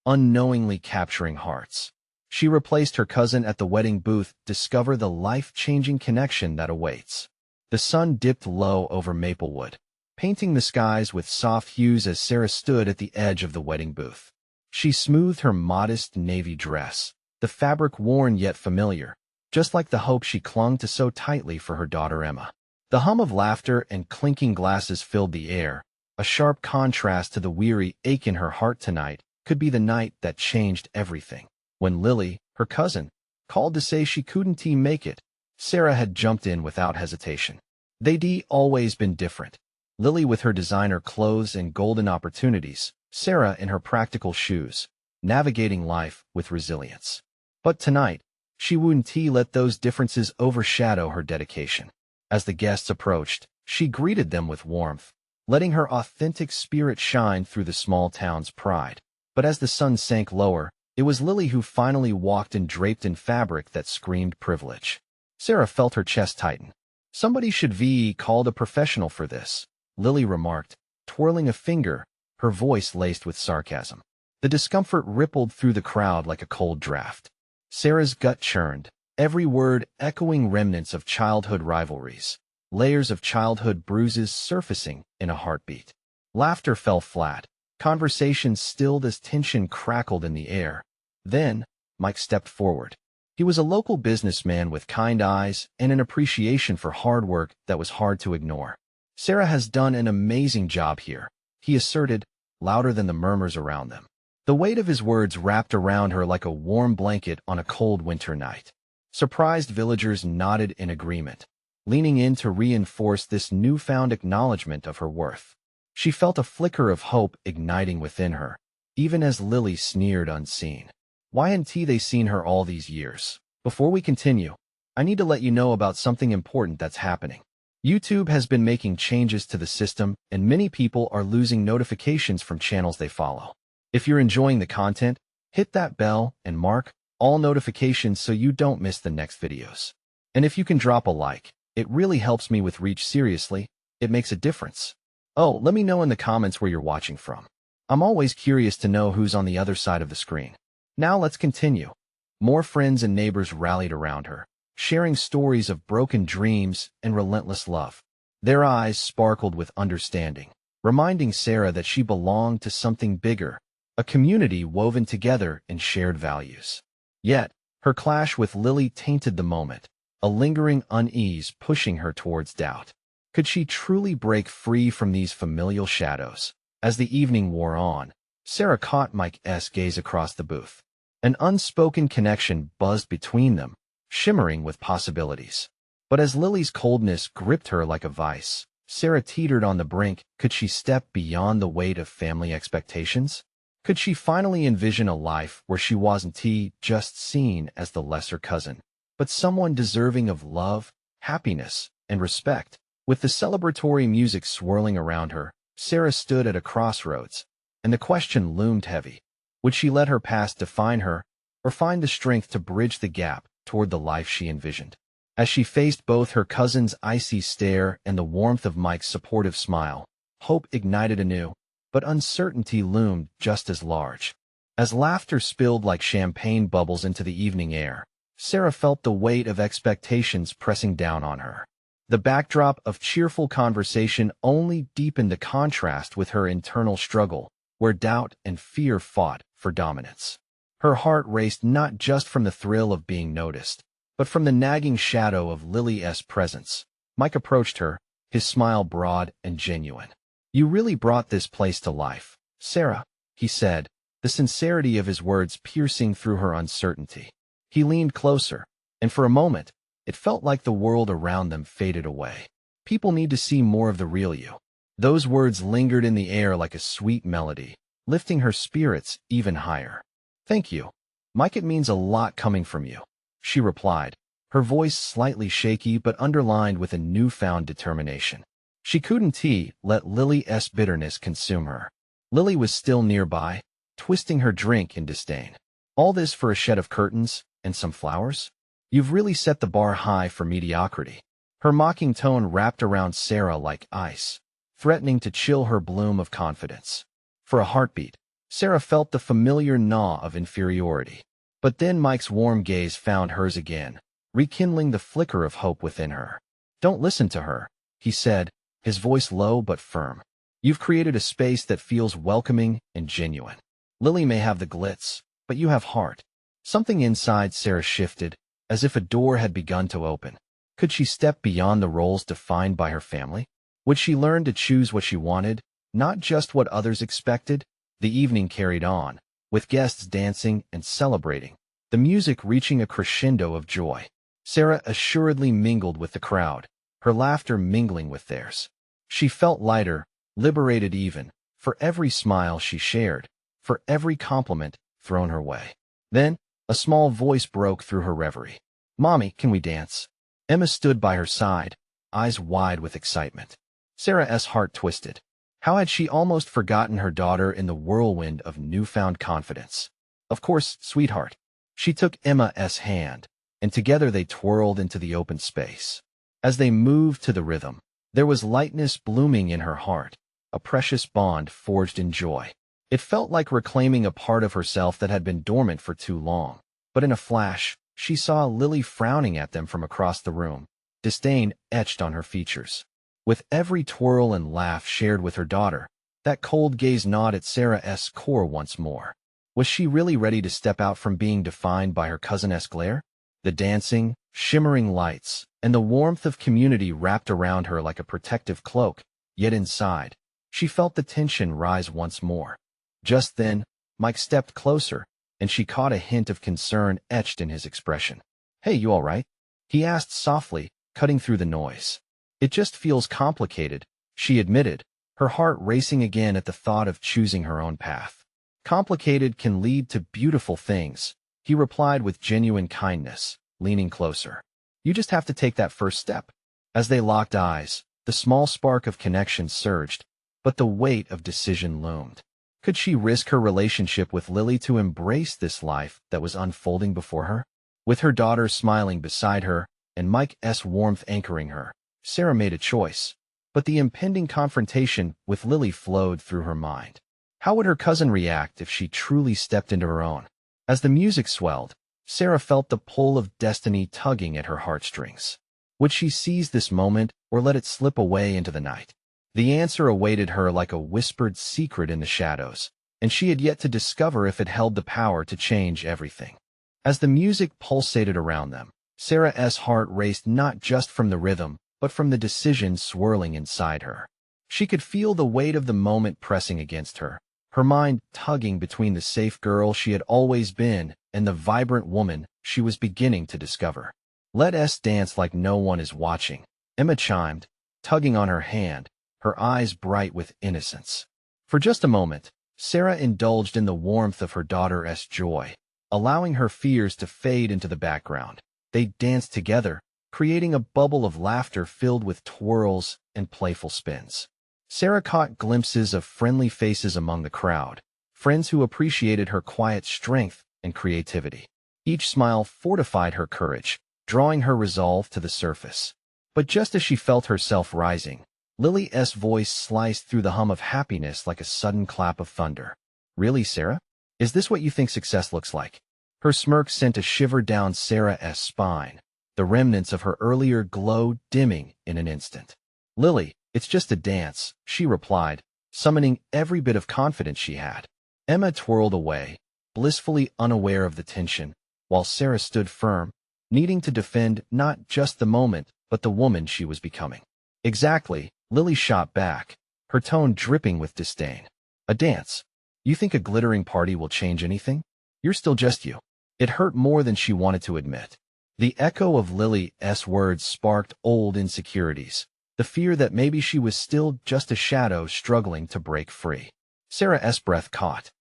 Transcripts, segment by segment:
unknowingly capturing hearts. She replaced her cousin at the wedding booth, discover the life-changing connection that awaits. The sun dipped low over Maplewood, painting the skies with soft hues as Sarah stood at the edge of the wedding booth. She smoothed her modest navy dress, the fabric worn yet familiar, just like the hope she clung to so tightly for her daughter Emma. The hum of laughter and clinking glasses filled the air, a sharp contrast to the weary ache in her heart. Tonight could be the night that changed everything. When Lily, her cousin, called to say she couldn't make it, Sarah had jumped in without hesitation. They'd always been different. Lily with her designer clothes and golden opportunities, Sarah in her practical shoes, navigating life with resilience. But tonight, she wouldn't let those differences overshadow her dedication. As the guests approached, she greeted them with warmth, letting her authentic spirit shine through the small town's pride. But as the sun sank lower, it was Lily who finally walked in, draped in fabric that screamed privilege. Sarah felt her chest tighten. "Somebody should be called a professional for this," Lily remarked, twirling a finger, her voice laced with sarcasm. The discomfort rippled through the crowd like a cold draft. Sarah's gut churned, every word echoing remnants of childhood rivalries, layers of childhood bruises surfacing in a heartbeat. Laughter fell flat, conversation stilled as tension crackled in the air. Then, Mike stepped forward. He was a local businessman with kind eyes and an appreciation for hard work that was hard to ignore. "Sarah has done an amazing job here," he asserted, louder than the murmurs around them. The weight of his words wrapped around her like a warm blanket on a cold winter night. Surprised villagers nodded in agreement, leaning in to reinforce this newfound acknowledgement of her worth. She felt a flicker of hope igniting within her, even as Lily sneered unseen. "Why hadn't they seen her all these years?" Before we continue, I need to let you know about something important that's happening. YouTube has been making changes to the system, and many people are losing notifications from channels they follow. If you're enjoying the content, hit that bell and mark all notifications so you don't miss the next videos. And if you can drop a like, it really helps me with reach. Seriously, it makes a difference. Oh, let me know in the comments where you're watching from. I'm always curious to know who's on the other side of the screen. Now let's continue. More friends and neighbors rallied around her, sharing stories of broken dreams and relentless love. Their eyes sparkled with understanding, reminding Sarah that she belonged to something bigger, a community woven together in shared values. Yet, her clash with Lily tainted the moment, a lingering unease pushing her towards doubt. Could she truly break free from these familial shadows? As the evening wore on, Sarah caught Mike's gaze across the booth. An unspoken connection buzzed between them, shimmering with possibilities. But as Lily's coldness gripped her like a vice, Sarah teetered on the brink. Could she step beyond the weight of family expectations? Could she finally envision a life where she wasn't just seen as the lesser cousin, but someone deserving of love, happiness, and respect? With the celebratory music swirling around her, Sarah stood at a crossroads, and the question loomed heavy. Would she let her past define her, or find the strength to bridge the gap toward the life she envisioned? As she faced both her cousin's icy stare and the warmth of Mike's supportive smile, hope ignited anew, but uncertainty loomed just as large. As laughter spilled like champagne bubbles into the evening air, Sarah felt the weight of expectations pressing down on her. The backdrop of cheerful conversation only deepened the contrast with her internal struggle, where doubt and fear fought for dominance. Her heart raced not just from the thrill of being noticed, but from the nagging shadow of Lily's presence. Mike approached her, his smile broad and genuine. "You really brought this place to life, Sarah," he said, the sincerity of his words piercing through her uncertainty. He leaned closer, and for a moment, it felt like the world around them faded away. "People need to see more of the real you." Those words lingered in the air like a sweet melody, lifting her spirits even higher. "Thank you, Mike. It means a lot coming from you," she replied, her voice slightly shaky but underlined with a newfound determination. She couldn't let Lily's bitterness consume her. Lily was still nearby, twisting her drink in disdain. "All this for a shed of curtains and some flowers? You've really set the bar high for mediocrity." Her mocking tone wrapped around Sarah like ice, threatening to chill her bloom of confidence. For a heartbeat, Sarah felt the familiar gnaw of inferiority. But then Mike's warm gaze found hers again, rekindling the flicker of hope within her. "Don't listen to her," he said, his voice low but firm. "You've created a space that feels welcoming and genuine. Lily may have the glitz, but you have heart." Something inside Sarah shifted, as if a door had begun to open. Could she step beyond the roles defined by her family? Would she learn to choose what she wanted, not just what others expected? The evening carried on, with guests dancing and celebrating, the music reaching a crescendo of joy. Sarah assuredly mingled with the crowd, her laughter mingling with theirs. She felt lighter, liberated even, for every smile she shared, for every compliment thrown her way. Then, a small voice broke through her reverie. "Mommy, can we dance?" Emma stood by her side, eyes wide with excitement. Sarah's heart twisted. How had she almost forgotten her daughter in the whirlwind of newfound confidence? "Of course, sweetheart." She took Emma's hand, and together they twirled into the open space. As they moved to the rhythm, there was lightness blooming in her heart, a precious bond forged in joy. It felt like reclaiming a part of herself that had been dormant for too long. But in a flash, she saw Lily frowning at them from across the room, disdain etched on her features. With every twirl and laugh shared with her daughter, that cold gaze gnawed at Sarah's core once more. Was she really ready to step out from being defined by her cousin's glare? The dancing, shimmering lights, and the warmth of community wrapped around her like a protective cloak, yet inside, she felt the tension rise once more. Just then, Mike stepped closer, and she caught a hint of concern etched in his expression. "Hey, you all right?" he asked softly, cutting through the noise. "It just feels complicated," she admitted, her heart racing again at the thought of choosing her own path. "Complicated can lead to beautiful things," he replied with genuine kindness, leaning closer. "You just have to take that first step." As they locked eyes, the small spark of connection surged, but the weight of decision loomed. Could she risk her relationship with Lily to embrace this life that was unfolding before her? With her daughter smiling beside her and Mike's warmth anchoring her, Sarah made a choice. But the impending confrontation with Lily flowed through her mind. How would her cousin react if she truly stepped into her own? As the music swelled, Sarah felt the pull of destiny tugging at her heartstrings. Would she seize this moment or let it slip away into the night? The answer awaited her like a whispered secret in the shadows, and she had yet to discover if it held the power to change everything. As the music pulsated around them, Sarah's heart raced not just from the rhythm, but from the decision swirling inside her. She could feel the weight of the moment pressing against her, her mind tugging between the safe girl she had always been and the vibrant woman she was beginning to discover. "Let us dance like no one is watching," Emma chimed, tugging on her hand, her eyes bright with innocence. For just a moment, Sarah indulged in the warmth of her daughter's joy, allowing her fears to fade into the background. They danced together, creating a bubble of laughter filled with twirls and playful spins. Sarah caught glimpses of friendly faces among the crowd, friends who appreciated her quiet strength and creativity. Each smile fortified her courage, drawing her resolve to the surface. But just as she felt herself rising, Lily's voice sliced through the hum of happiness like a sudden clap of thunder. "Really, Sarah? Is this what you think success looks like?" Her smirk sent a shiver down Sarah's spine, the remnants of her earlier glow dimming in an instant. "Lily, it's just a dance," she replied, summoning every bit of confidence she had. Emma twirled away, blissfully unaware of the tension, while Sarah stood firm, needing to defend not just the moment, but the woman she was becoming. "Exactly," Lily shot back, her tone dripping with disdain. "A dance? You think a glittering party will change anything? You're still just you." It hurt more than she wanted to admit. The echo of Lily's words sparked old insecurities, the fear that maybe she was still just a shadow struggling to break free. Sarah's breath caught.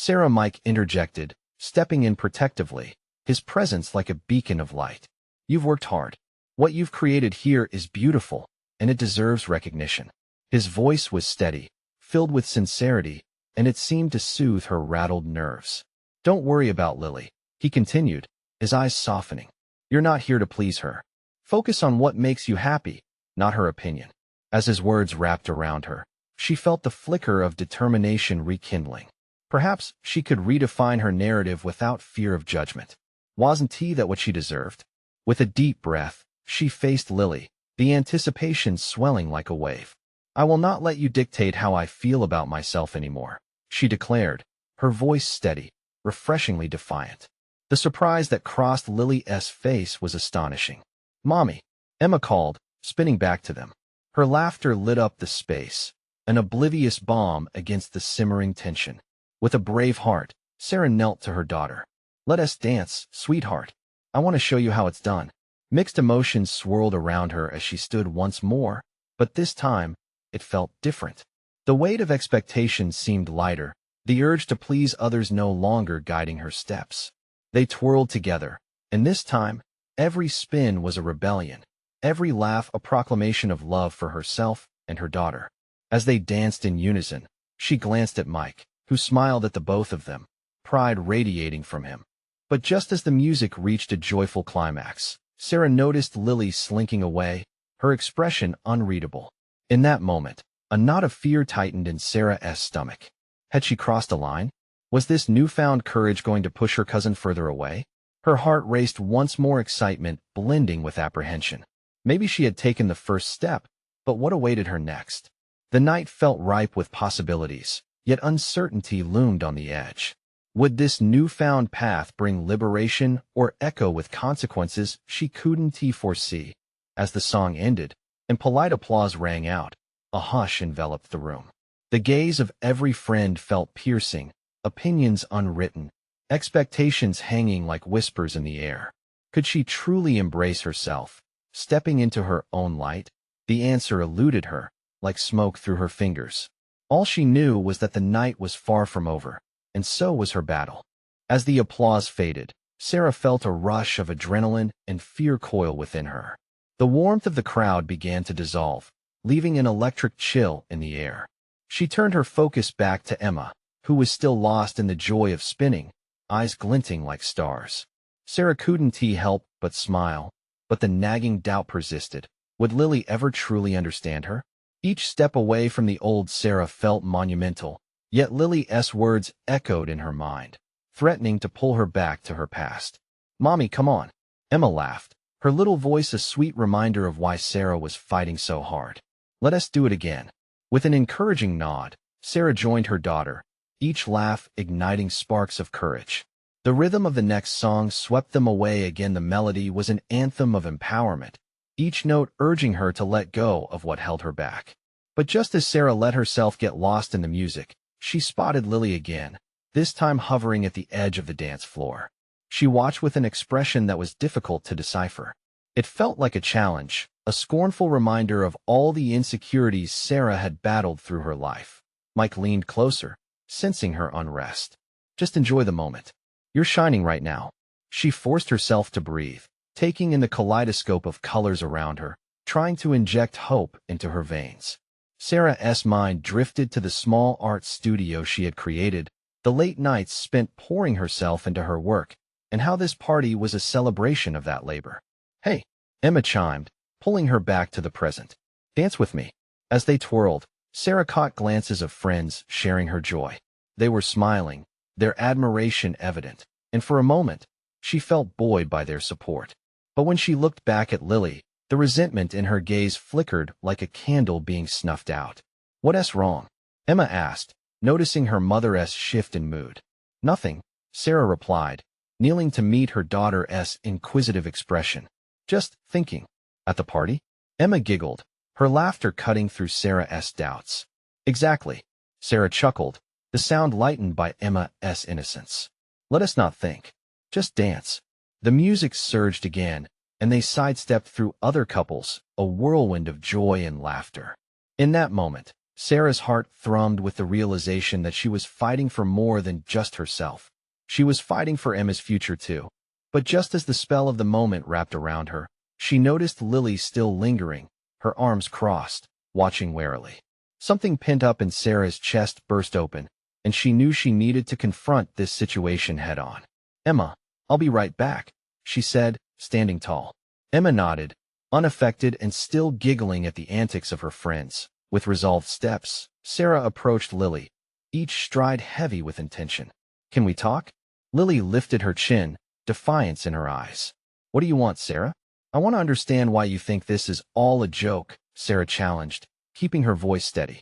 Mike interjected, stepping in protectively, his presence like a beacon of light. "You've worked hard. What you've created here is beautiful, and it deserves recognition." His voice was steady, filled with sincerity, and it seemed to soothe her rattled nerves. "Don't worry about Lily," he continued, his eyes softening. "You're not here to please her. Focus on what makes you happy, not her opinion." As his words wrapped around her, she felt the flicker of determination rekindling. Perhaps she could redefine her narrative without fear of judgment. Wasn't he that what she deserved? With a deep breath, she faced Lily, the anticipation swelling like a wave. I will not let you dictate how I feel about myself anymore, she declared, her voice steady, refreshingly defiant. The surprise that crossed Lily's face was astonishing. Mommy, Emma called, spinning back to them. Her laughter lit up the space, an oblivious balm against the simmering tension. With a brave heart, Sarah knelt to her daughter. Let us dance, sweetheart. I want to show you how it's done. Mixed emotions swirled around her as she stood once more, but this time, it felt different. The weight of expectation seemed lighter, the urge to please others no longer guiding her steps. They twirled together, and this time, every spin was a rebellion, every laugh a proclamation of love for herself and her daughter. As they danced in unison, she glanced at Mike, who smiled at the both of them, pride radiating from him. But just as the music reached a joyful climax, Sarah noticed Lily slinking away, her expression unreadable. In that moment, a knot of fear tightened in Sarah's stomach. Had she crossed a line? Was this newfound courage going to push her cousin further away? Her heart raced once more, excitement blending with apprehension. Maybe she had taken the first step, but what awaited her next? The night felt ripe with possibilities, yet uncertainty loomed on the edge. Would this newfound path bring liberation or echo with consequences she couldn't foresee? As the song ended, and polite applause rang out, a hush enveloped the room. The gaze of every friend felt piercing, opinions unwritten, expectations hanging like whispers in the air. Could she truly embrace herself, stepping into her own light? The answer eluded her, like smoke through her fingers. All she knew was that the night was far from over, and so was her battle. As the applause faded, Sarah felt a rush of adrenaline and fear coil within her. The warmth of the crowd began to dissolve, leaving an electric chill in the air. She turned her focus back to Emma, who was still lost in the joy of spinning, eyes glinting like stars. Sarah couldn't help but smile, but the nagging doubt persisted. Would Lily ever truly understand her? Each step away from the old Sarah felt monumental, yet Lily's words echoed in her mind, threatening to pull her back to her past. Mommy, come on. Emma laughed, her little voice a sweet reminder of why Sarah was fighting so hard. Let us do it again. With an encouraging nod, Sarah joined her daughter, each laugh igniting sparks of courage. The rhythm of the next song swept them away again. The melody was an anthem of empowerment, each note urging her to let go of what held her back. But just as Sarah let herself get lost in the music, she spotted Lily again, this time hovering at the edge of the dance floor. She watched with an expression that was difficult to decipher. It felt like a challenge, a scornful reminder of all the insecurities Sarah had battled through her life. Mike leaned closer, sensing her unrest. Just enjoy the moment. You're shining right now. She forced herself to breathe, taking in the kaleidoscope of colors around her, trying to inject hope into her veins. Sarah's mind drifted to the small art studio she had created, the late nights spent pouring herself into her work, and how this party was a celebration of that labor. Hey, Emma chimed, pulling her back to the present. Dance with me. As they twirled, Sarah caught glances of friends sharing her joy. They were smiling, their admiration evident, and for a moment, she felt buoyed by their support. But when she looked back at Lily, the resentment in her gaze flickered like a candle being snuffed out. What's wrong? Emma asked, noticing her mother's shift in mood. Nothing, Sarah replied, kneeling to meet her daughter's inquisitive expression. Just thinking. At the party? Emma giggled, her laughter cutting through Sarah's doubts. Exactly. Sarah chuckled, the sound lightened by Emma's innocence. Let us not think. Just dance. The music surged again, and they sidestepped through other couples, a whirlwind of joy and laughter. In that moment, Sarah's heart thrummed with the realization that she was fighting for more than just herself. She was fighting for Emma's future too. But just as the spell of the moment wrapped around her, she noticed Lily still lingering, her arms crossed, watching warily. Something pent up in Sarah's chest burst open, and she knew she needed to confront this situation head-on. Emma, I'll be right back, she said, standing tall. Emma nodded, unaffected and still giggling at the antics of her friends. With resolved steps, Sarah approached Lily, each stride heavy with intention. Can we talk? Lily lifted her chin, defiance in her eyes. What do you want, Sarah? I want to understand why you think this is all a joke, Sarah challenged, keeping her voice steady.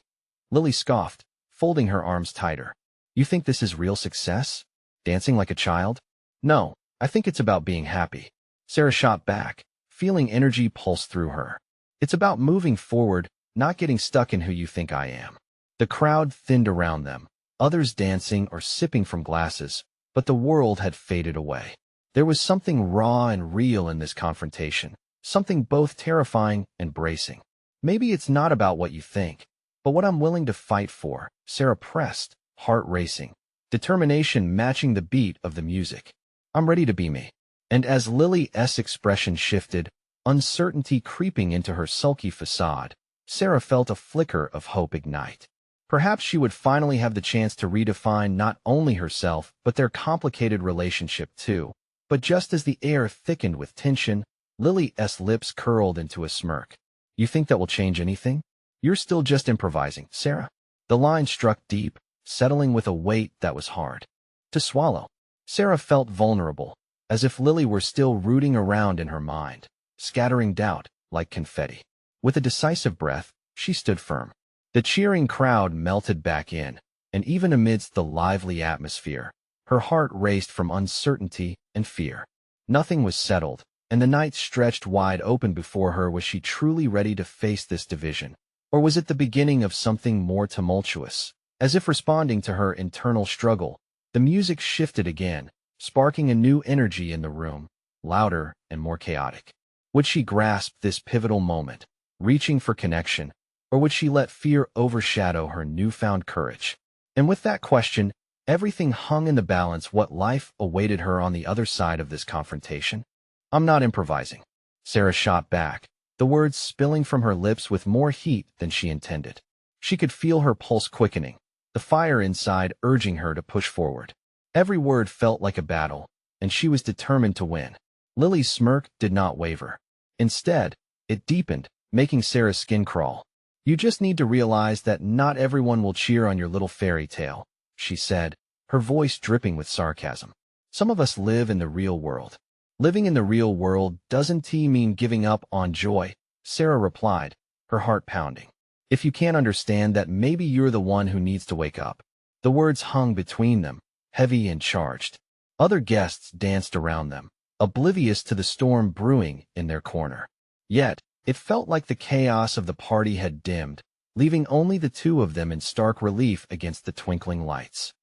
Lily scoffed, folding her arms tighter. You think this is real success? Dancing like a child? No, I think it's about being happy. Sarah shot back, feeling energy pulse through her. It's about moving forward, not getting stuck in who you think I am. The crowd thinned around them, others dancing or sipping from glasses, but the world had faded away. There was something raw and real in this confrontation, something both terrifying and bracing. Maybe it's not about what you think, but what I'm willing to fight for, Sarah pressed, heart racing, determination matching the beat of the music. I'm ready to be me. And as Lily's expression shifted, uncertainty creeping into her sulky facade, Sarah felt a flicker of hope ignite. Perhaps she would finally have the chance to redefine not only herself but their complicated relationship too. But just as the air thickened with tension, Lily's lips curled into a smirk. You think that will change anything? You're still just improvising, Sarah. The line struck deep, settling with a weight that was hard to swallow. Sarah felt vulnerable, as if Lily were still rooting around in her mind, scattering doubt like confetti. With a decisive breath, she stood firm. The cheering crowd melted back in, and even amidst the lively atmosphere, her heart raced from uncertainty and fear. Nothing was settled, and the night stretched wide open before her. Was she truly ready to face this division? Or was it the beginning of something more tumultuous? As if responding to her internal struggle, the music shifted again, sparking a new energy in the room, louder and more chaotic. Would she grasp this pivotal moment, reaching for connection, or would she let fear overshadow her newfound courage? And with that question, everything hung in the balance. What life awaited her on the other side of this confrontation? I'm not improvising. Sarah shot back, the words spilling from her lips with more heat than she intended. She could feel her pulse quickening, the fire inside urging her to push forward. Every word felt like a battle, and she was determined to win. Lily's smirk did not waver. Instead, it deepened, making Sarah's skin crawl. You just need to realize that not everyone will cheer on your little fairy tale, she said, her voice dripping with sarcasm. Some of us live in the real world. Living in the real world doesn't mean giving up on joy, Sarah replied, her heart pounding. If you can't understand that, maybe you're the one who needs to wake up. The words hung between them, heavy and charged. Other guests danced around them, oblivious to the storm brewing in their corner. Yet, it felt like the chaos of the party had dimmed, leaving only the two of them in stark relief against the twinkling lights.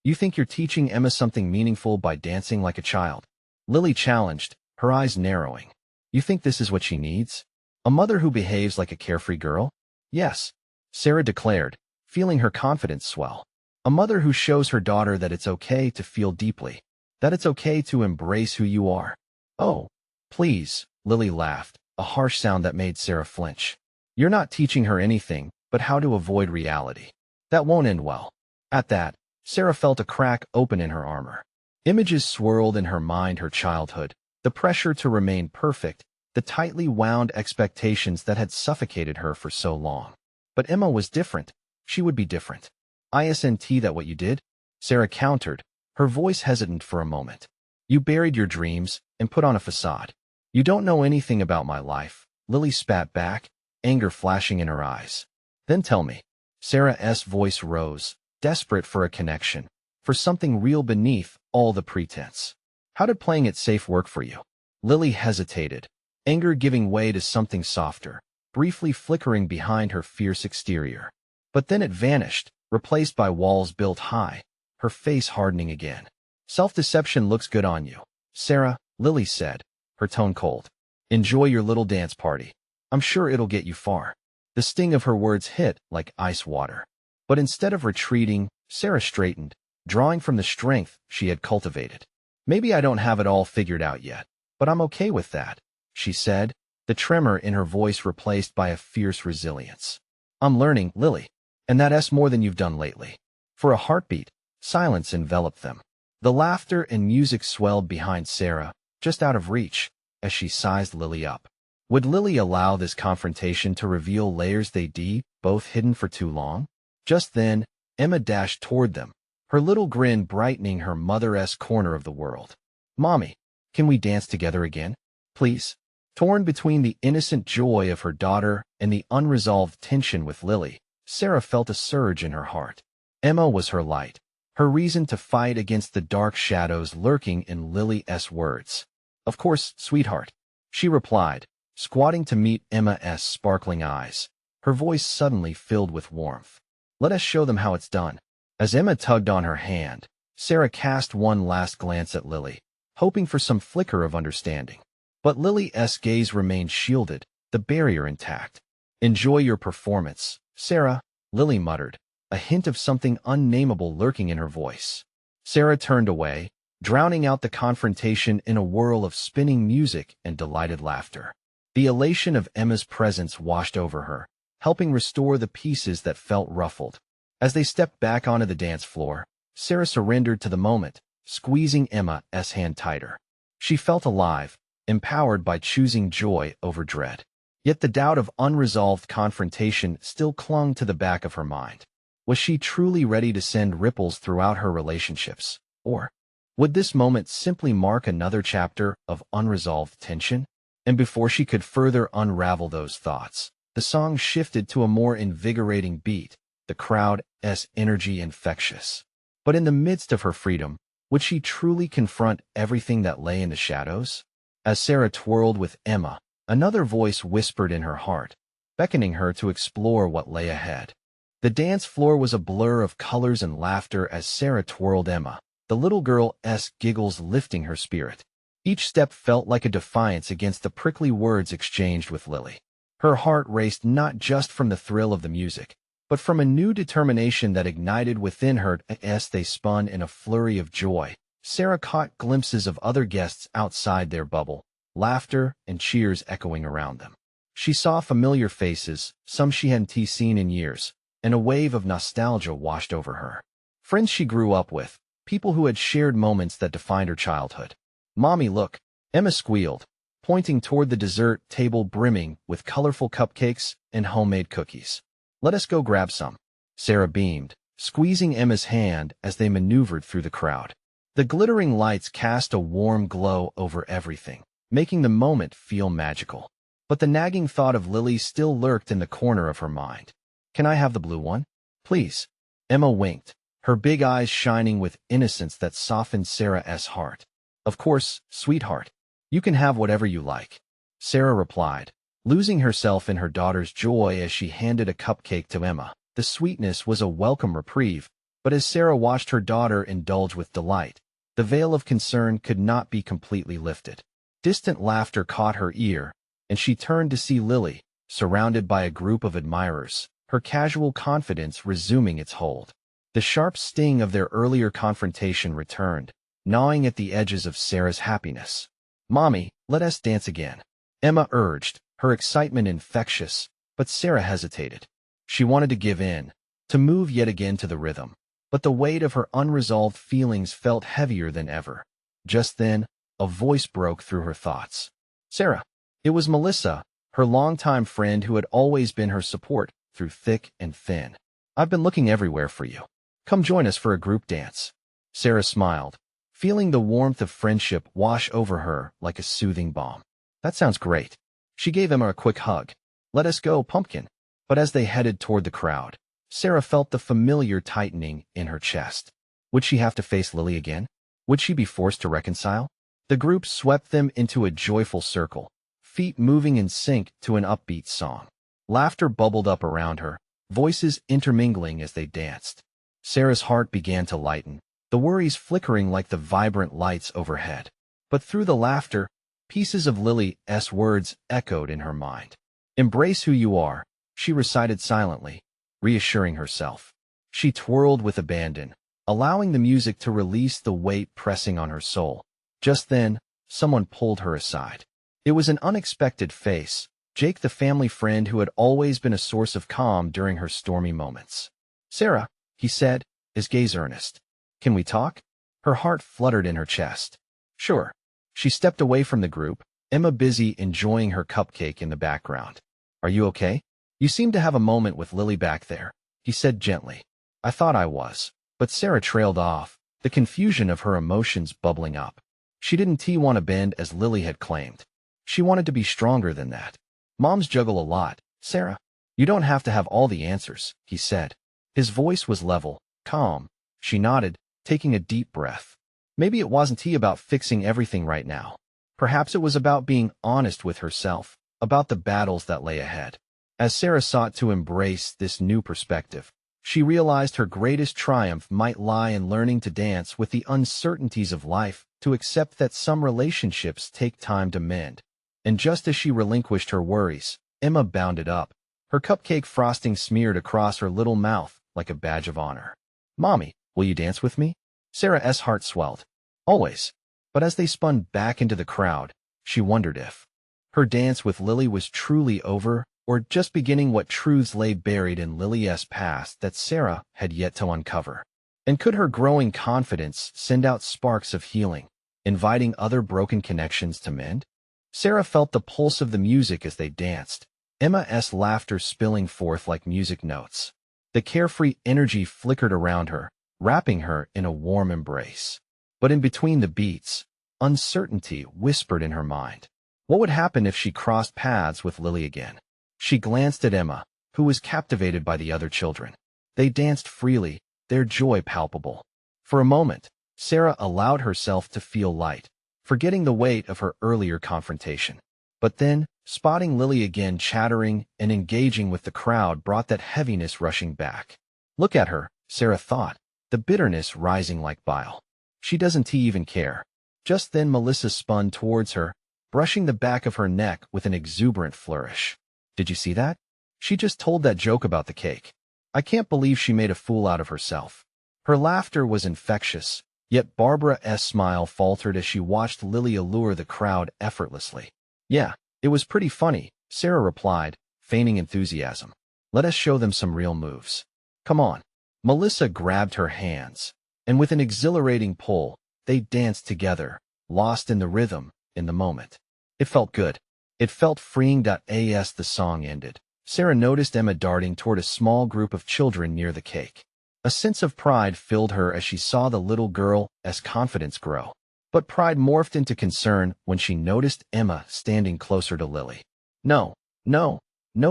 You think you're teaching Emma something meaningful by dancing like a child? Lily challenged, her eyes narrowing. You think this is what she needs? A mother who behaves like a carefree girl? Yes, Sarah declared, feeling her confidence swell. A mother who shows her daughter that it's okay to feel deeply, that it's okay to embrace who you are. Oh, please, Lily laughed, a harsh sound that made Sarah flinch. You're not teaching her anything, but how to avoid reality. That won't end well. At that, Sarah felt a crack open in her armor. Images swirled in her mind, her childhood, the pressure to remain perfect, the tightly wound expectations that had suffocated her for so long. But Emma was different. She would be different. Isn't that what you did? Sarah countered, her voice hesitant for a moment. You buried your dreams and put on a facade. You don't know anything about my life, Lily spat back, anger flashing in her eyes. Then tell me. Sarah's voice rose, desperate for a connection, for something real beneath all the pretense. How did playing it safe work for you? Lily hesitated, anger giving way to something softer, briefly flickering behind her fierce exterior. But then it vanished, replaced by walls built high, her face hardening again. Self-deception looks good on you, Sarah, Lily said, her tone cold. Enjoy your little dance party. I'm sure it'll get you far. The sting of her words hit like ice water. But instead of retreating, Sarah straightened, drawing from the strength she had cultivated. Maybe I don't have it all figured out yet, but I'm okay with that, she said, the tremor in her voice replaced by a fierce resilience. I'm learning, Lily, and that's more than you've done lately. For a heartbeat, silence enveloped them. The laughter and music swelled behind Sarah, just out of reach, as she sized Lily up. Would Lily allow this confrontation to reveal layers they'd both hidden for too long? Just then, Emma dashed toward them, her little grin brightening her mother-esque corner of the world. "Mommy, can we dance together again? Please?" Torn between the innocent joy of her daughter and the unresolved tension with Lily, Sarah felt a surge in her heart. Emma was her light, her reason to fight against the dark shadows lurking in Lily's words. "Of course, sweetheart," she replied, squatting to meet Emma's sparkling eyes, her voice suddenly filled with warmth. "Let us show them how it's done." As Emma tugged on her hand, Sarah cast one last glance at Lily, hoping for some flicker of understanding. But Lily's gaze remained shielded, the barrier intact. "Enjoy your performance, Sarah," Lily muttered, a hint of something unnameable lurking in her voice. Sarah turned away, drowning out the confrontation in a whirl of spinning music and delighted laughter. The elation of Emma's presence washed over her, helping restore the pieces that felt ruffled. As they stepped back onto the dance floor, Sarah surrendered to the moment, squeezing Emma's hand tighter. She felt alive, empowered by choosing joy over dread. Yet the doubt of unresolved confrontation still clung to the back of her mind. Was she truly ready to send ripples throughout her relationships? Or would this moment simply mark another chapter of unresolved tension? And before she could further unravel those thoughts, the song shifted to a more invigorating beat, the crowd's energy infectious. But in the midst of her freedom, would she truly confront everything that lay in the shadows? As Sarah twirled with Emma, another voice whispered in her heart, beckoning her to explore what lay ahead. The dance floor was a blur of colors and laughter as Sarah twirled Emma, the little girl's giggles lifting her spirit. Each step felt like a defiance against the prickly words exchanged with Lily. Her heart raced not just from the thrill of the music, but from a new determination that ignited within her as they spun in a flurry of joy. Sarah caught glimpses of other guests outside their bubble, laughter and cheers echoing around them. She saw familiar faces, some she hadn't seen in years, and a wave of nostalgia washed over her. Friends she grew up with, people who had shared moments that defined her childhood. "Mommy, look," Emma squealed, pointing toward the dessert table brimming with colorful cupcakes and homemade cookies. "Let us go grab some." Sarah beamed, squeezing Emma's hand as they maneuvered through the crowd. The glittering lights cast a warm glow over everything, making the moment feel magical. But the nagging thought of Lily still lurked in the corner of her mind. "Can I have the blue one? Please?" Emma winked, her big eyes shining with innocence that softened Sarah's heart. "Of course, sweetheart. You can have whatever you like," Sarah replied, losing herself in her daughter's joy as she handed a cupcake to Emma. The sweetness was a welcome reprieve, but as Sarah watched her daughter indulge with delight, the veil of concern could not be completely lifted. Distant laughter caught her ear, and she turned to see Lily, surrounded by a group of admirers, her casual confidence resuming its hold. The sharp sting of their earlier confrontation returned, gnawing at the edges of Sarah's happiness. "Mommy, let us dance again," Emma urged, her excitement infectious, but Sarah hesitated. She wanted to give in, to move yet again to the rhythm, but the weight of her unresolved feelings felt heavier than ever. Just then, a voice broke through her thoughts. "Sarah." It was Melissa, her longtime friend who had always been her support through thick and thin. "I've been looking everywhere for you. Come join us for a group dance." Sarah smiled, feeling the warmth of friendship wash over her like a soothing balm. "That sounds great." She gave Emma a quick hug. "Let us go, pumpkin." But as they headed toward the crowd, Sarah felt the familiar tightening in her chest. Would she have to face Lily again? Would she be forced to reconcile? The group swept them into a joyful circle, feet moving in sync to an upbeat song. Laughter bubbled up around her, voices intermingling as they danced. Sarah's heart began to lighten, the worries flickering like the vibrant lights overhead. But through the laughter, pieces of Lily's words echoed in her mind. "Embrace who you are," she recited silently, reassuring herself. She twirled with abandon, allowing the music to release the weight pressing on her soul. Just then, someone pulled her aside. It was an unexpected face, Jake, the family friend who had always been a source of calm during her stormy moments. "Sarah," he said, his gaze earnest. "Can we talk?" Her heart fluttered in her chest. "Sure." She stepped away from the group, Emma busy enjoying her cupcake in the background. "Are you okay? You seem to have a moment with Lily back there," he said gently. I thought I was. But Sarah trailed off, the confusion of her emotions bubbling up. She didn't want to bend as Lily had claimed. She wanted to be stronger than that. Moms juggle a lot, Sarah. You don't have to have all the answers, he said. His voice was level, calm. She nodded, taking a deep breath. Maybe it wasn't about fixing everything right now. Perhaps it was about being honest with herself, about the battles that lay ahead. As Sarah sought to embrace this new perspective, she realized her greatest triumph might lie in learning to dance with the uncertainties of life, to accept that some relationships take time to mend. And just as she relinquished her worries, Emma bounded up, her cupcake frosting smeared across her little mouth like a badge of honor. Mommy, will you dance with me? Sarah's heart swelled. Always. But as they spun back into the crowd, she wondered if her dance with Lily was truly over, or just beginning what truths lay buried in Lily's past that Sarah had yet to uncover. And could her growing confidence send out sparks of healing, inviting other broken connections to mend? Sarah felt the pulse of the music as they danced, Emma's laughter spilling forth like music notes. The carefree energy flickered around her, wrapping her in a warm embrace. But in between the beats, uncertainty whispered in her mind. What would happen if she crossed paths with Lily again? She glanced at Emma, who was captivated by the other children. They danced freely, their joy palpable. For a moment, Sarah allowed herself to feel light, forgetting the weight of her earlier confrontation. But then, spotting Lily again chattering and engaging with the crowd brought that heaviness rushing back. Look at her, Sarah thought, the bitterness rising like bile. She doesn't even care. Just then Melissa spun towards her, brushing the back of her neck with an exuberant flourish. Did you see that? She just told that joke about the cake. I can't believe she made a fool out of herself. Her laughter was infectious, yet Barbara's smile faltered as she watched Lily allure the crowd effortlessly. Yeah, it was pretty funny, Sarah replied, feigning enthusiasm. Let us show them some real moves. Come on. Melissa grabbed her hands, and with an exhilarating pull, they danced together, lost in the rhythm, in the moment. It felt good. It felt freeing. As the song ended, Sarah noticed Emma darting toward a small group of children near the cake. A sense of pride filled her as she saw the little girl's confidence grow. But pride morphed into concern when she noticed Emma standing closer to Lily. No,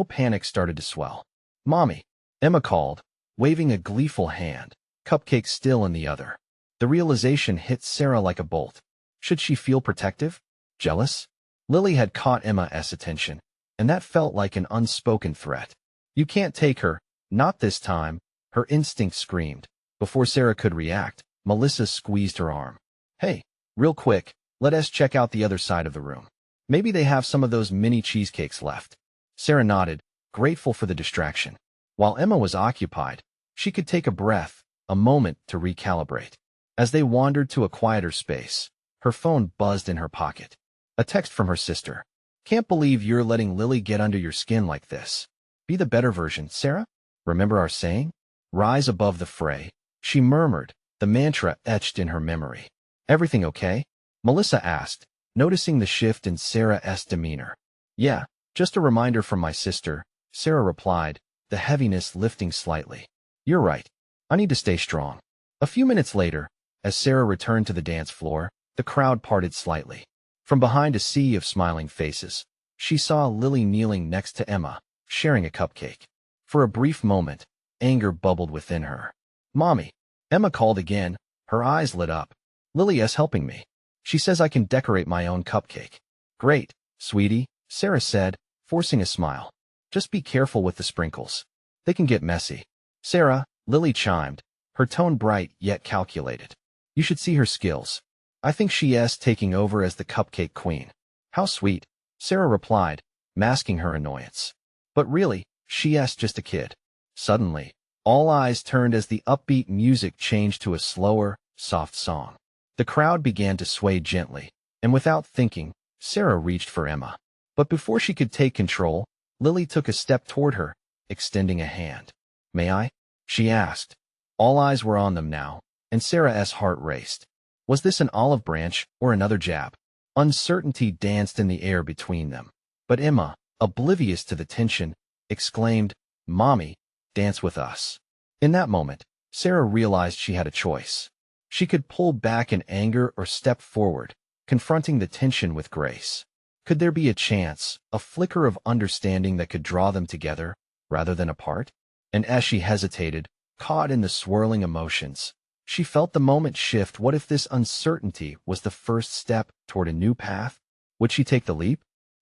panic started to swell. Mommy, Emma called, waving a gleeful hand, cupcake still in the other. The realization hit Sarah like a bolt. Should she feel protective? Jealous? Lily had caught Emma's attention, and that felt like an unspoken threat. You can't take her, not this time, her instinct screamed. Before Sarah could react, Melissa squeezed her arm. Hey, real quick, let us check out the other side of the room. Maybe they have some of those mini cheesecakes left. Sarah nodded, grateful for the distraction. While Emma was occupied, she could take a breath, a moment to recalibrate. As they wandered to a quieter space, her phone buzzed in her pocket. A text from her sister. Can't believe you're letting Lily get under your skin like this. Be the better version, Sarah? Remember our saying? Rise above the fray, she murmured, the mantra etched in her memory. Everything okay? Melissa asked, noticing the shift in Sarah's demeanor. Yeah, just a reminder from my sister, Sarah replied, the heaviness lifting slightly. You're right. I need to stay strong. A few minutes later, as Sarah returned to the dance floor, the crowd parted slightly. From behind a sea of smiling faces, she saw Lily kneeling next to Emma, sharing a cupcake. For a brief moment, anger bubbled within her. Mommy, Emma called again, her eyes lit up. Lily's helping me. She says I can decorate my own cupcake. Great, sweetie, Sarah said, forcing a smile. Just be careful with the sprinkles. They can get messy. Sarah, Lily chimed, her tone bright yet calculated. You should see her skills. I think she's taking over as the cupcake queen. How sweet, Sarah replied, masking her annoyance. But really, she's just a kid. Suddenly, all eyes turned as the upbeat music changed to a slower, soft song. The crowd began to sway gently, and without thinking, Sarah reached for Emma. But before she could take control, Lily took a step toward her, extending a hand. May I? She asked. All eyes were on them now, and Sarah's heart raced. Was this an olive branch or another jab? Uncertainty danced in the air between them. But Emma, oblivious to the tension, exclaimed, Mommy, dance with us. In that moment, Sarah realized she had a choice. She could pull back in anger or step forward, confronting the tension with grace. Could there be a chance, a flicker of understanding that could draw them together, rather than apart? And as she hesitated, caught in the swirling emotions, she felt the moment shift. What if this uncertainty was the first step toward a new path? Would she take the leap?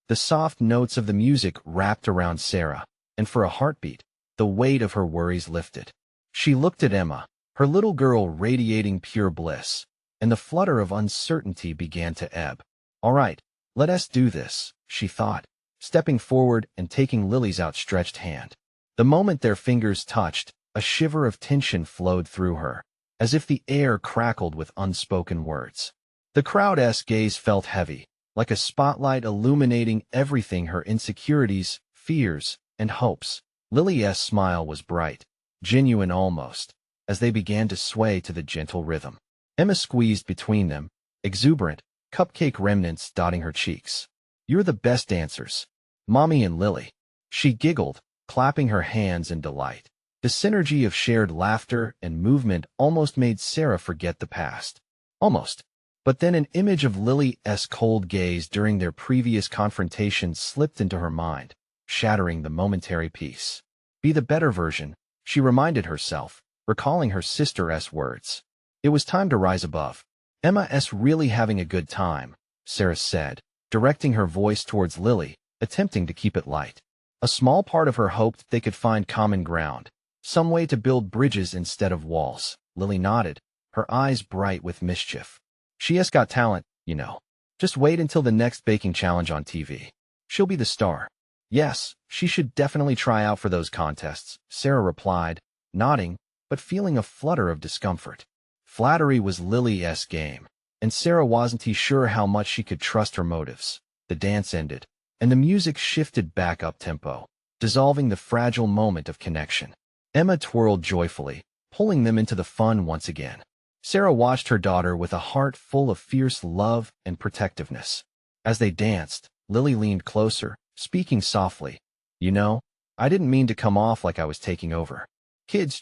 The soft notes of the music wrapped around Sarah, and for a heartbeat, the weight of her worries lifted. She looked at Emma, her little girl radiating pure bliss, and the flutter of uncertainty began to ebb. All right, let us do this, she thought, stepping forward and taking Lily's outstretched hand. The moment their fingers touched, a shiver of tension flowed through her, as if the air crackled with unspoken words. The crowd's gaze felt heavy, like a spotlight illuminating everything: her insecurities, fears, and hopes. Lily's smile was bright, genuine almost, as they began to sway to the gentle rhythm. Emma squeezed between them, exuberant, cupcake remnants dotting her cheeks. "You're the best dancers, Mommy and Lily," she giggled, clapping her hands in delight. The synergy of shared laughter and movement almost made Sarah forget the past. Almost. But then an image of Lily's cold gaze during their previous confrontation slipped into her mind, shattering the momentary peace. Be the better version, she reminded herself, recalling her sister's words. It was time to rise above. Emma's really having a good time, Sarah said, directing her voice towards Lily, attempting to keep it light. A small part of her hoped they could find common ground, some way to build bridges instead of walls. Lily nodded, her eyes bright with mischief. "She has got talent, you know. Just wait until the next baking challenge on TV. She'll be the star." "Yes, she should definitely try out for those contests," Sarah replied, nodding, but feeling a flutter of discomfort. Flattery was Lily's game, and Sarah wasn't sure how much she could trust her motives. The dance ended, and the music shifted back up-tempo, dissolving the fragile moment of connection. Emma twirled joyfully, pulling them into the fun once again. Sarah watched her daughter with a heart full of fierce love and protectiveness. As they danced, Lily leaned closer, speaking softly. "You know, I didn't mean to come off like I was taking over. Kids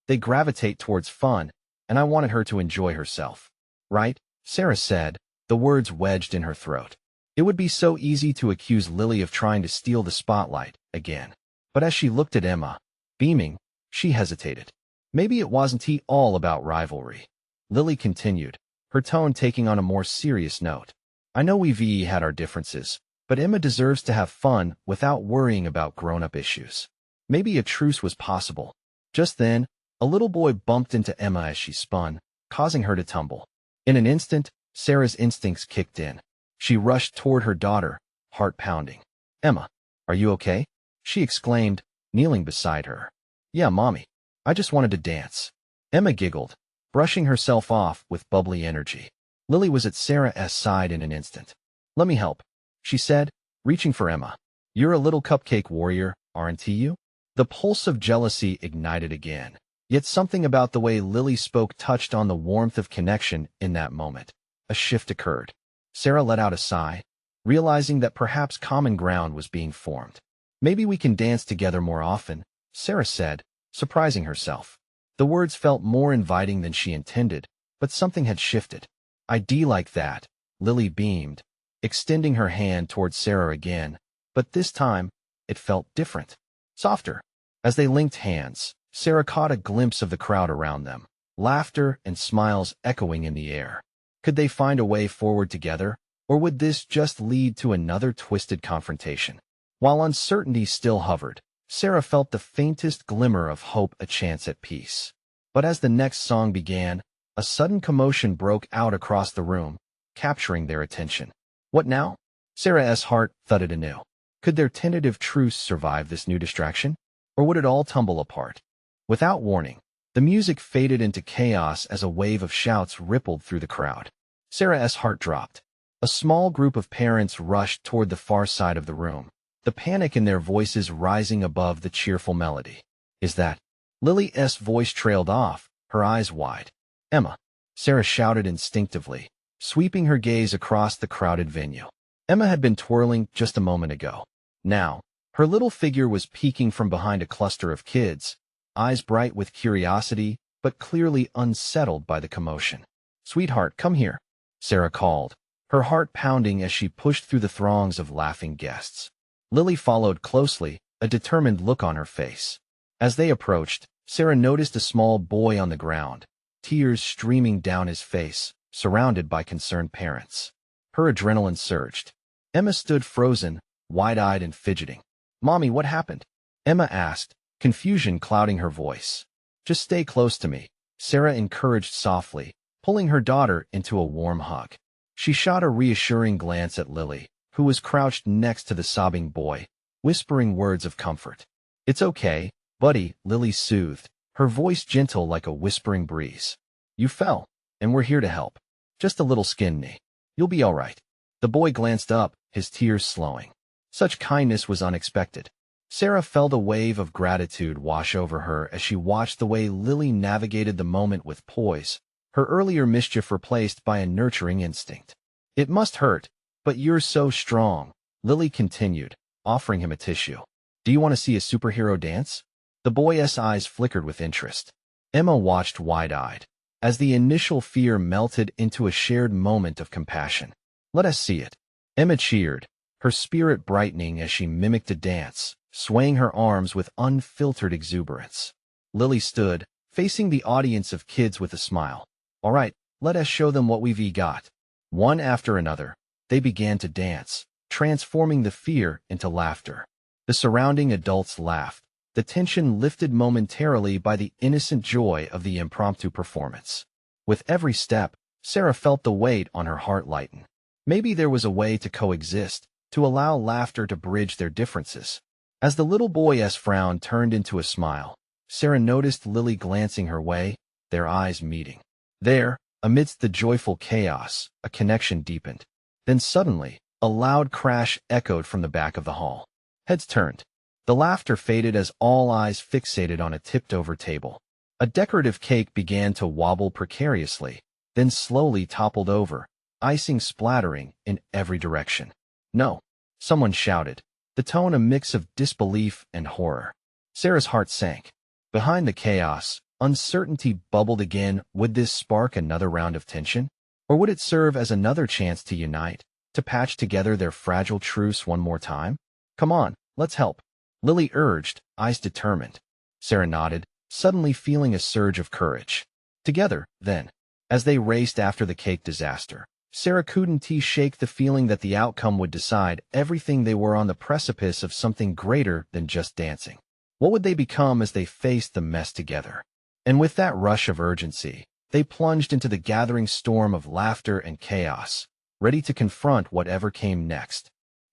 they gravitate towards fun, and I wanted her to enjoy herself." "Right?" Sarah said, the words wedged in her throat. It would be so easy to accuse Lily of trying to steal the spotlight again. But as she looked at Emma, beaming, she hesitated. Maybe it wasn't all about rivalry. Lily continued, her tone taking on a more serious note. "I know we've had our differences, but Emma deserves to have fun without worrying about grown-up issues." Maybe a truce was possible. Just then, a little boy bumped into Emma as she spun, causing her to tumble. In an instant, Sarah's instincts kicked in. She rushed toward her daughter, heart pounding. "Emma, are you okay?" she exclaimed, kneeling beside her. "Yeah, Mommy. I just wanted to dance." Emma giggled, brushing herself off with bubbly energy. Lily was at Sarah's side in an instant. "Let me help," she said, reaching for Emma. "You're a little cupcake warrior, aren't you?" The pulse of jealousy ignited again. Yet something about the way Lily spoke touched on the warmth of connection in that moment. A shift occurred. Sarah let out a sigh, realizing that perhaps common ground was being formed. "Maybe we can dance together more often," Sarah said, surprising herself. The words felt more inviting than she intended, but something had shifted. "I'd like that," Lily beamed, extending her hand toward Sarah again, but this time, it felt different, softer. As they linked hands, Sarah caught a glimpse of the crowd around them, laughter and smiles echoing in the air. Could they find a way forward together, or would this just lead to another twisted confrontation? While uncertainty still hovered, Sarah felt the faintest glimmer of hope, a chance at peace. But as the next song began, a sudden commotion broke out across the room, capturing their attention. What now? Sarah's heart thudded anew. Could their tentative truce survive this new distraction? Or would it all tumble apart? Without warning, the music faded into chaos as a wave of shouts rippled through the crowd. Sarah's heart dropped. A small group of parents rushed toward the far side of the room, the panic in their voices rising above the cheerful melody. "Is that?" Lily's voice trailed off, her eyes wide. "Emma," Sarah shouted instinctively, sweeping her gaze across the crowded venue. Emma had been twirling just a moment ago. Now, her little figure was peeking from behind a cluster of kids, eyes bright with curiosity, but clearly unsettled by the commotion. "Sweetheart, come here," Sarah called, her heart pounding as she pushed through the throngs of laughing guests. Lily followed closely, a determined look on her face. As they approached, Sarah noticed a small boy on the ground, tears streaming down his face, surrounded by concerned parents. Her adrenaline surged. Emma stood frozen, wide-eyed and fidgeting. "Mommy, what happened?" Emma asked, confusion clouding her voice. "Just stay close to me," Sarah encouraged softly, pulling her daughter into a warm hug. She shot a reassuring glance at Lily, who was crouched next to the sobbing boy, whispering words of comfort. "It's okay, buddy," Lily soothed, her voice gentle like a whispering breeze. "You fell, and we're here to help. Just a little skin knee. You'll be all right." The boy glanced up, his tears slowing. Such kindness was unexpected. Sarah felt a wave of gratitude wash over her as she watched the way Lily navigated the moment with poise, her earlier mischief replaced by a nurturing instinct. "It must hurt, but you're so strong," Lily continued, offering him a tissue. "Do you want to see a superhero dance?" The boy's eyes flickered with interest. Emma watched wide-eyed, as the initial fear melted into a shared moment of compassion. "Let us see it." Emma cheered, her spirit brightening as she mimicked a dance, swaying her arms with unfiltered exuberance. Lily stood, facing the audience of kids with a smile. "All right, let us show them what we've got." One after another, they began to dance, transforming the fear into laughter. The surrounding adults laughed, the tension lifted momentarily by the innocent joy of the impromptu performance. With every step, Sarah felt the weight on her heart lighten. Maybe there was a way to coexist, to allow laughter to bridge their differences. As the little boy's frown turned into a smile, Sarah noticed Lily glancing her way, their eyes meeting. There, amidst the joyful chaos, a connection deepened. Then suddenly, a loud crash echoed from the back of the hall. Heads turned. The laughter faded as all eyes fixated on a tipped-over table. A decorative cake began to wobble precariously, then slowly toppled over, icing splattering in every direction. "No!" someone shouted, the tone a mix of disbelief and horror. Sarah's heart sank. Behind the chaos, uncertainty bubbled again. Would this spark another round of tension? Or would it serve as another chance to unite, to patch together their fragile truce one more time? "Come on, let's help," Lily urged, eyes determined. Sarah nodded, suddenly feeling a surge of courage. Together, then. As they raced after the cake disaster, Sarah couldn't shake the feeling that the outcome would decide everything. They were on the precipice of something greater than just dancing. What would they become as they faced the mess together? And with that rush of urgency, they plunged into the gathering storm of laughter and chaos, ready to confront whatever came next.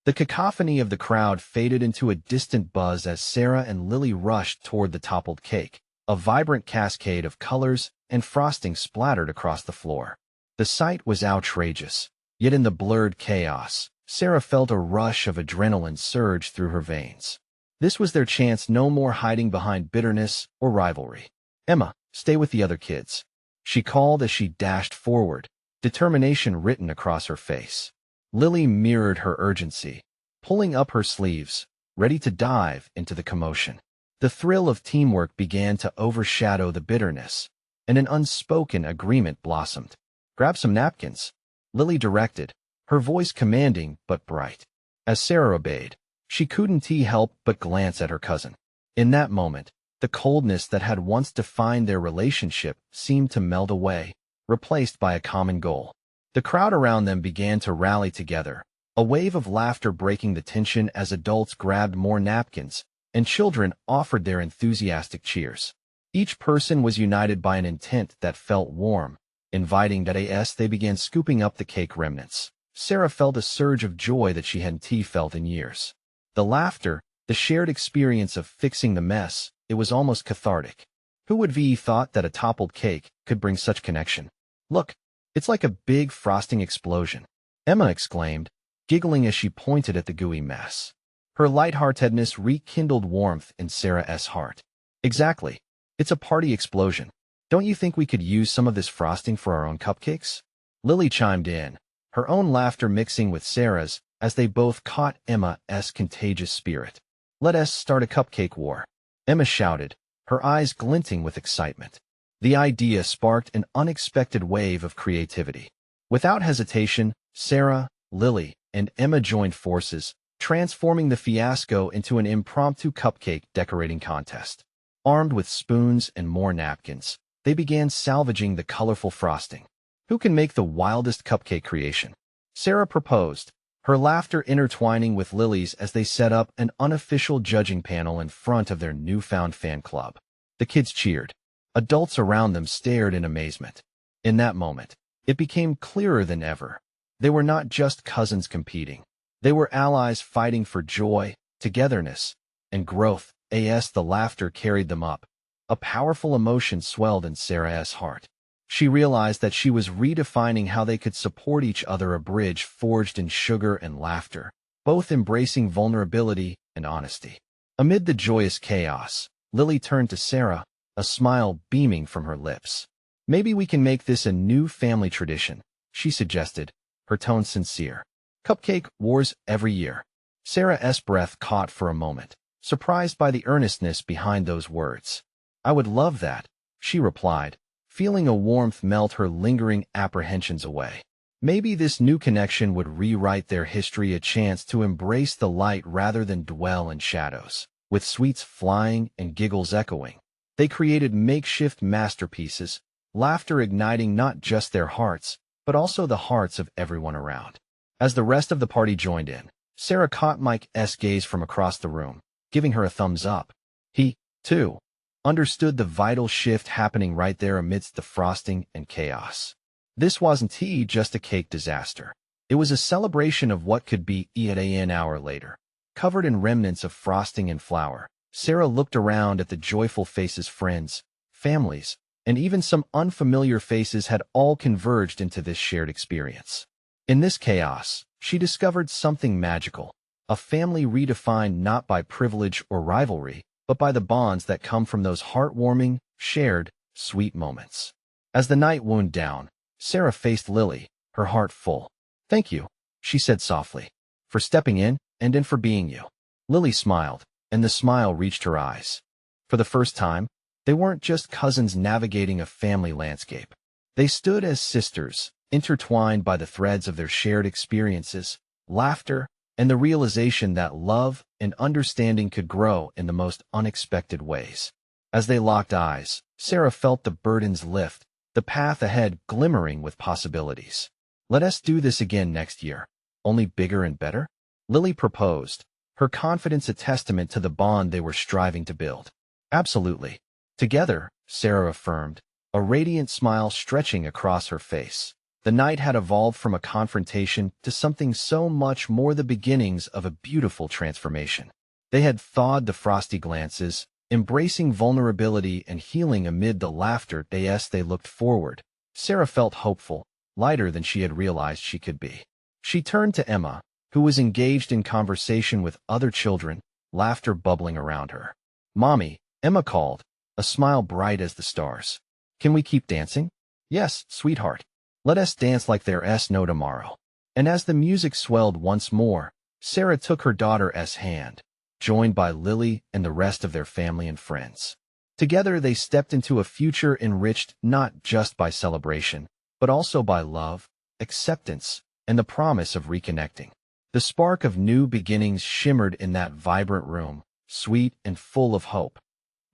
The cacophony of the crowd faded into a distant buzz as Sarah and Lily rushed toward the toppled cake. A vibrant cascade of colors and frosting splattered across the floor. The sight was outrageous, yet in the blurred chaos, Sarah felt a rush of adrenaline surge through her veins. This was their chance, no more hiding behind bitterness or rivalry. "Emma, stay with the other kids," she called as she dashed forward, determination written across her face. Lily mirrored her urgency, pulling up her sleeves, ready to dive into the commotion. The thrill of teamwork began to overshadow the bitterness, and an unspoken agreement blossomed. "Grab some napkins," Lily directed, her voice commanding but bright. As Sarah obeyed, she couldn't help but glance at her cousin. In that moment, the coldness that had once defined their relationship seemed to melt away, replaced by a common goal. The crowd around them began to rally together, a wave of laughter breaking the tension as adults grabbed more napkins, and children offered their enthusiastic cheers. Each person was united by an intent that felt warm, inviting. That as they began scooping up the cake remnants, Sarah felt a surge of joy that she hadn't felt in years. The laughter, the shared experience of fixing the mess, it was almost cathartic. Who would have thought that a toppled cake could bring such connection? "Look, it's like a big frosting explosion," Emma exclaimed, giggling as she pointed at the gooey mess. Her lightheartedness rekindled warmth in Sarah's heart. "Exactly. It's a party explosion. Don't you think we could use some of this frosting for our own cupcakes?" Lily chimed in, her own laughter mixing with Sarah's as they both caught Emma's contagious spirit. "Let us start a cupcake war," Emma shouted, her eyes glinting with excitement. The idea sparked an unexpected wave of creativity. Without hesitation, Sarah, Lily, and Emma joined forces, transforming the fiasco into an impromptu cupcake decorating contest. Armed with spoons and more napkins, they began salvaging the colorful frosting. Who can make the wildest cupcake creation? Sarah proposed, her laughter intertwining with Lily's as they set up an unofficial judging panel in front of their newfound fan club. The kids cheered. Adults around them stared in amazement. In that moment, it became clearer than ever. They were not just cousins competing. They were allies fighting for joy, togetherness, and growth. As the laughter carried them up, a powerful emotion swelled in Sarah's heart. She realized that she was redefining how they could support each other, a bridge forged in sugar and laughter, both embracing vulnerability and honesty. Amid the joyous chaos, Lily turned to Sarah, a smile beaming from her lips. "Maybe we can make this a new family tradition," she suggested, her tone sincere. "Cupcake wars every year." Sarah's breath caught for a moment, surprised by the earnestness behind those words. "I would love that," she replied, feeling a warmth melt her lingering apprehensions away. Maybe this new connection would rewrite their history, a chance to embrace the light rather than dwell in shadows. With sweets flying and giggles echoing, they created makeshift masterpieces, laughter igniting not just their hearts, but also the hearts of everyone around. As the rest of the party joined in, Sarah caught Mike's gaze from across the room, giving her a thumbs up. He, too, understood the vital shift happening right there amidst the frosting and chaos. This wasn't just a cake disaster. It was a celebration of what could be. An hour later, covered in remnants of frosting and flour, Sarah looked around at the joyful faces. Friends, families, and even some unfamiliar faces had all converged into this shared experience. In this chaos, she discovered something magical, a family redefined not by privilege or rivalry, but by the bonds that come from those heartwarming, shared, sweet moments. As the night wound down, Sarah faced Lily, her heart full. "Thank you," she said softly, "for stepping in and for being you." Lily smiled, and the smile reached her eyes. For the first time, they weren't just cousins navigating a family landscape. They stood as sisters, intertwined by the threads of their shared experiences, laughter, and the realization that love and understanding could grow in the most unexpected ways. As they locked eyes, Sarah felt the burdens lift, the path ahead glimmering with possibilities. "Let us do this again next year, only bigger and better," Lily proposed, her confidence a testament to the bond they were striving to build. "Absolutely. Together," Sarah affirmed, a radiant smile stretching across her face. The night had evolved from a confrontation to something so much more, the beginnings of a beautiful transformation. They had thawed the frosty glances, embracing vulnerability and healing amid the laughter. As they looked forward, Sarah felt hopeful, lighter than she had realized she could be. She turned to Emma, who was engaged in conversation with other children, laughter bubbling around her. "Mommy," Emma called, a smile bright as the stars. "Can we keep dancing?" "Yes, sweetheart. Let us dance like there's no tomorrow." And as the music swelled once more, Sarah took her daughter's hand, joined by Lily and the rest of their family and friends. Together they stepped into a future enriched not just by celebration, but also by love, acceptance, and the promise of reconnecting. The spark of new beginnings shimmered in that vibrant room, sweet and full of hope.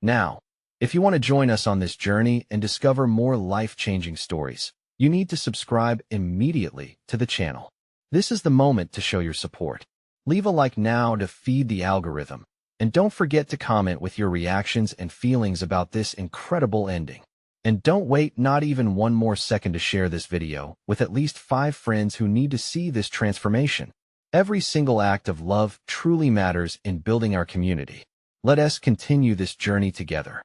Now, if you want to join us on this journey and discover more life-changing stories, you need to subscribe immediately to the channel. This is the moment to show your support. Leave a like now to feed the algorithm, and don't forget to comment with your reactions and feelings about this incredible ending. And don't wait not even one more second to share this video with at least 5 friends who need to see this transformation. Every single act of love truly matters in building our community. Let us continue this journey together.